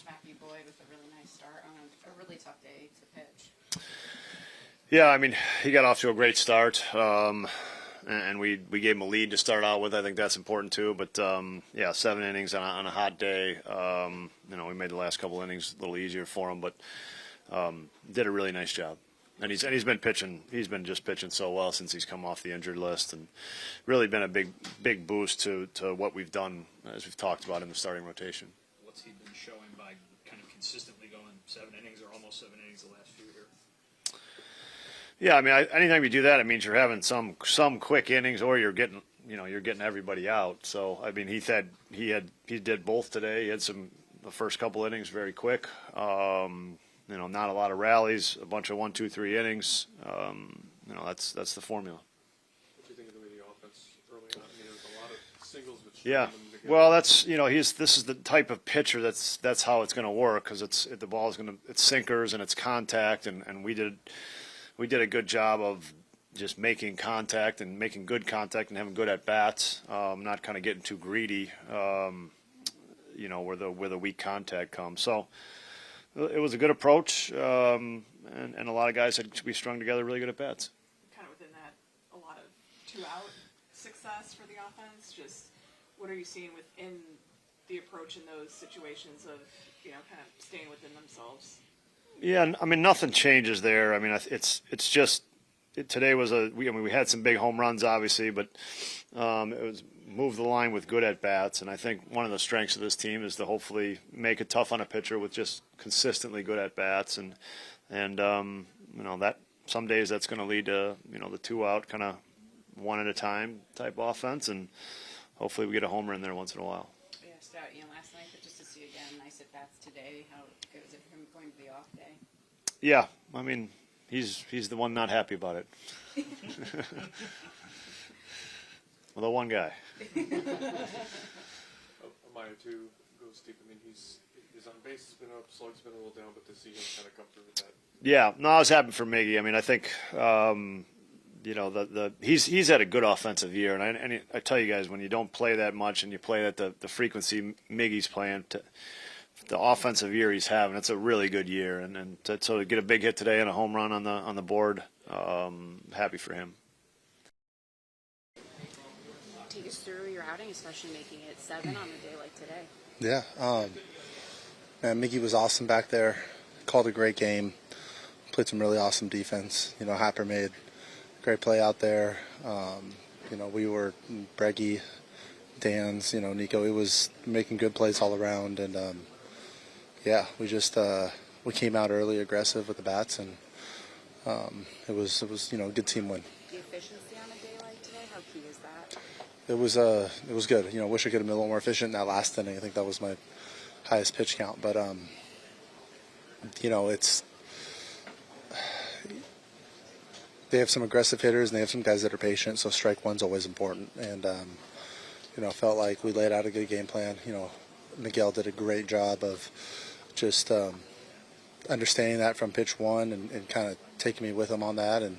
Matthew Boyd with a really nice start on a really tough day to pitch. Yeah, I mean, he got off to a great start, and we gave him a lead to start out with. I think that's important too. But yeah, 7 innings on a hot day. We made the last couple innings a little easier for him, but did a really nice job. And he's been pitching. He's been just pitching so well since he's come off the injured list, and really been a big boost to what we've done, as we've talked about, in the starting rotation. What's he been showing by kind of consistently going 7 innings or almost 7 innings the last few here? Yeah, I mean, anytime you do that, it means you're having some quick innings, or you're getting everybody out. So I mean, he did both today. He had the first couple innings very quick. Not a lot of rallies, a bunch of 1, 2, 3 innings. That's the formula. What do you think of the way the offense early on? I mean, there's a lot of singles, which yeah. Well, this is the type of pitcher that's how it's going to work, because it's sinkers and it's contact, and we did a good job of just making contact and making good contact and having good at bats, not kind of getting too greedy, where the weak contact comes. So it was a good approach, and a lot of guys we strung together really good at bats. Kind of within that, a lot of 2-out success for the offense. Just what are you seeing within the approach in those situations of kind of staying within themselves? Yeah, I mean, nothing changes there. I mean, it's just today was we had some big home runs, obviously, but it was move the line with good at bats, and I think one of the strengths of this team is to hopefully make it tough on a pitcher with just consistently good at bats, and that some days that's going to lead to the 2-out kind of one at a time type offense, and hopefully we get a homer in there once in a while. Yeah, stout last night, but just to see again nice at bats today. How good is it for him going to the off day? Yeah, I mean, he's the one not happy about it. Well, the one guy. Amaya too goes deep. I mean, his on base has been up, slug's been a little down, but to see him kind of come through with that. Yeah, no, I was happy for Miggy. I mean, I think he's had a good offensive year, and I tell you guys, when you don't play that much and you play at the frequency Miggy's playing, the offensive year he's having, it's a really good year, and to get a big hit today and a home run on the board, happy for him. Take us through your outing, especially making it 7 on a day like today. Yeah, Miggy was awesome back there. Called a great game. Played some really awesome defense. Happer made a great play out there. We were Breggy, Dan's, Nico. It was making good plays all around, and we just we came out early, aggressive with the bats, and it was a good team win. The efficiency on a day like today, how key is that? It was good. Wish I could have been a little more efficient in that last inning. I think that was my highest pitch count, but it's they have some aggressive hitters and they have some guys that are patient. So strike one's always important, and felt like we laid out a good game plan. Miguel did a great job of just understanding that from pitch one and kind of taking me with him on that, and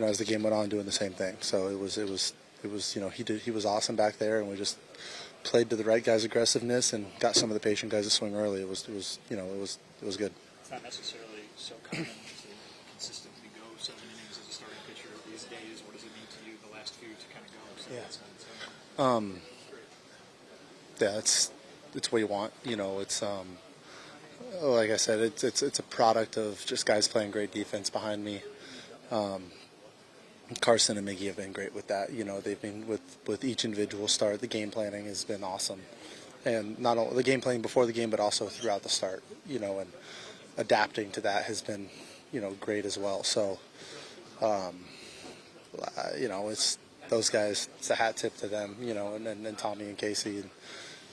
as the game went on, doing the same thing. So it was he was awesome back there, and we just played to the right guys' aggressive-ness and got some of the patient guys to swing early. It was good. It's not necessarily so common to consistently go 7 innings as a starting pitcher these days. What does it mean to you the last few to kind of go? It's what you want. It's like I said, it's a product of just guys playing great defense behind me. Carson and Miggy have been great with that. They've been with each individual start. The game planning has been awesome, and not only the game planning before the game, but also throughout the start. And adapting to that has been, great as well. So, it's those guys. It's a hat tip to them. And Tommy and Casey,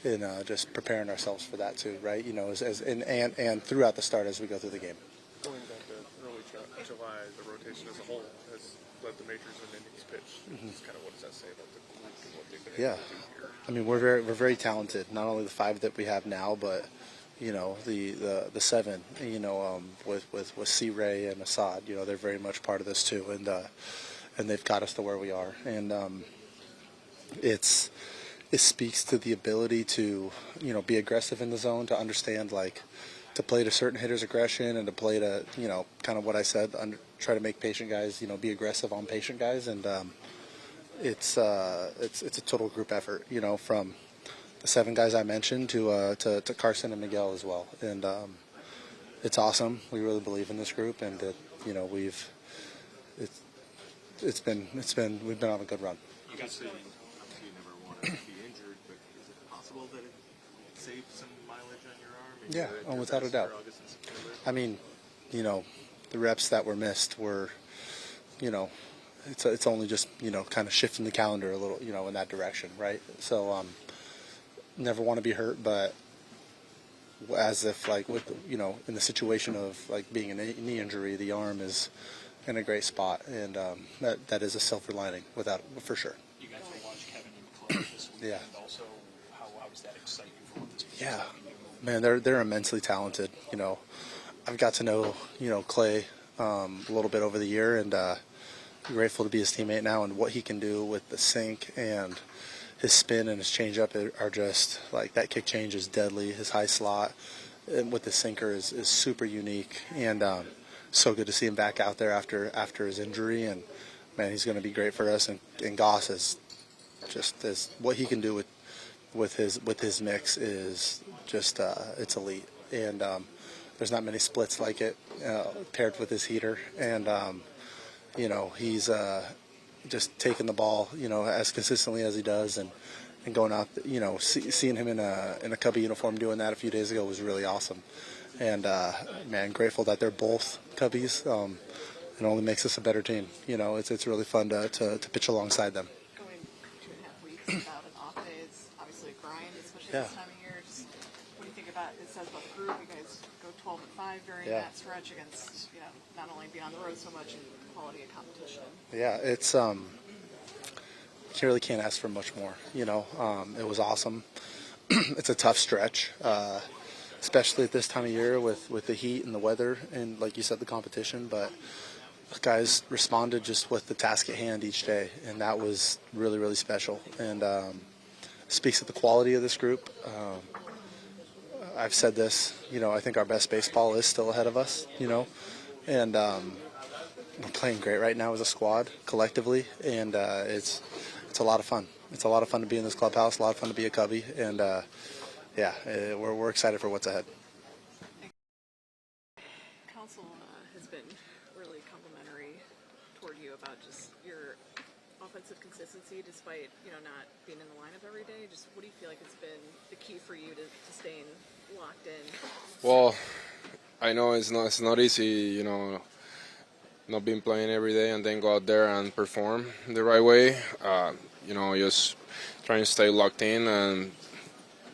and just preparing ourselves for that too, right? And throughout the start as we go through the game. Going back to early July, the rotation as a whole has led the majors in innings pitched. Mm-hmm. Kind of what does that say about the group and what they've been able to do here? I mean, we're very talented. Not only the 5 that we have now, but the 7. With C. Ray and Assad. They're very much part of this too, and they've got us to where we are. And it's it speaks to the ability to, be aggressive in the zone, to understand, like, to play to certain hitters' aggression and to play to, kind of what I said, try to make patient guys, be aggressive on patient guys. And it's a total group effort, from the 7 guys I mentioned to Carson and Miguel as well. And it's awesome. We really believe in this group, and we've been on a good run. You guys say obviously you never want to be injured, but is it possible that it saved some mileage on your arm? Yeah, without a doubt. I mean, the reps that were missed were, it's only just, kind of shifting the calendar a little, in that direction, right? So, never want to be hurt, but as if, like, with, in the situation of, like, being a knee injury, the arm is in a great spot, and that is a silver lining, for sure. You guys will watch Kevin and Clay this week. Yeah. And also, how does that excite you for what this pitcher Yeah, can do? man, they're immensely talented. I've got to know, Clay a little bit over the year, and grateful to be his teammate now, and what he can do with the sink and his spin and his changeup are just, like, that kick change is deadly. His high slot and with the sinker is super unique, and so good to see him back out there after his injury. And man, he's going to be great for us. And Goss is just what he can do with his mix is just it's elite. And there's not many splits like it paired with his heater. And he's just taking the ball as consistently as he does, and going out, seeing him in a Cubby uniform doing that a few days ago was really awesome. And man, grateful that they're both Cubbies. It only makes us a better team. It's really fun to pitch alongside them. Going 2.5 weeks without an off day is obviously a grind, especially Yeah. this time of year. Just what do you think about it says about the group? You guys go 12-5 during Yeah. that stretch against, not only be on the road so much and quality of competition. Yeah, it's you really can't ask for much more. It was awesome. It's a tough stretch, especially at this time of year with the heat and the weather and, like you said, the competition. But guys responded just with the task at hand each day, and that was really, really special. And speaks to the quality of this group. I've said this. I think our best baseball is still ahead of us. And we're playing great right now as a squad collectively, and it's a lot of fun. It's a lot of fun to be in this clubhouse, a lot of fun to be a Cubby, and we're excited for what's ahead. Counsell has been really complimentary toward you about just your offensive consistency, despite not being in the lineup every day. Just what do you feel like has been the key for you to staying locked in? Well, I know it's not easy, not being playing every day and then go out there and perform the right way. Just trying to stay locked in and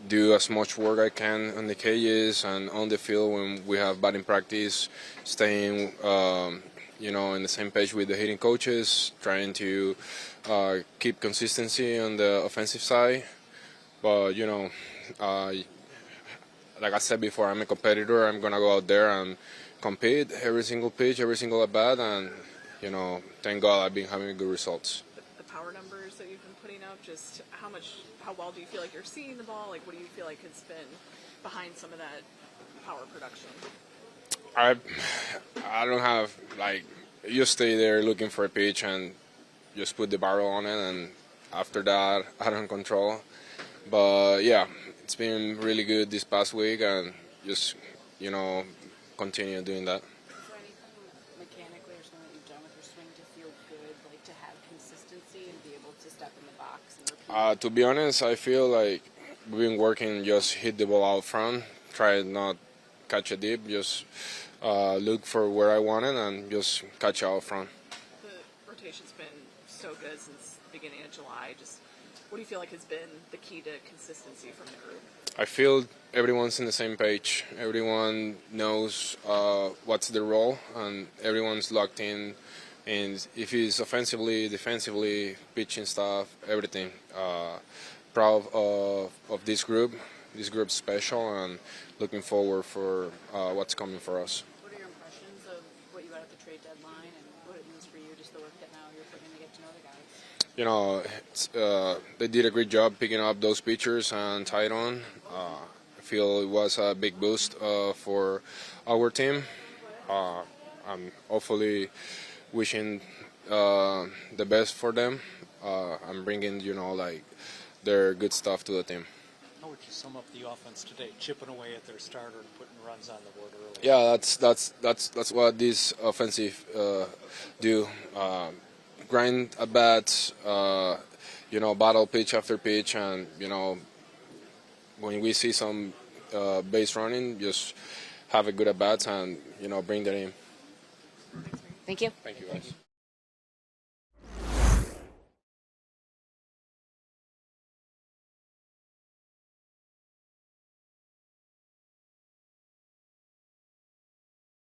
do as much work I can on the cages and on the field when we have batting practice, staying, in the same page with the hitting coaches, trying to keep consistency on the offensive side. But, like I said before, I'm a competitor. I'm going to go out there and compete every single pitch, every single at bat, and, thank God I've been having good results. The power numbers that you've been putting out, just how well do you feel like you're seeing the ball? Like, what do you feel like has been behind some of that power production? I don't have, you stay there looking for a pitch and just put the barrel on it, and after that, I don't control. But, yeah, it's been really good this past week, and just, continue doing that. Is there anything mechanically or something that you've done with your swing to feel good, like to have consistency and be able to step in the box and repeat? To be honest, I feel like we've been working, just hit the ball out front, try not catch it deep, just look for where I want it and just catch it out front. The rotation's been so good since the beginning of July. Just what do you feel like has been the key to consistency from the group? I feel everyone's in the same page. Everyone knows what's their role, and everyone's locked in. And if it's offensively, defensively, pitching stuff, everything. Proud of this group. This group's special, and looking forward for what's coming for us. What are your impressions of what you got at the trade deadline and what it means for you, just the work that now you're putting in to get to know the guys? you know, they did a great job picking up those pitchers and tied on. I feel it was a big boost for our team. I'm hopefully wishing the best for them. I'm bringing, like their good stuff to the team. How would you sum up the offense today? Chipping away at their starter and putting runs on the board early. Yeah, that's what these offensive do. Grind at bats, battle pitch after pitch, and when we see some base running, just have a good at bats and bring that in. Thank you. Thank you guys.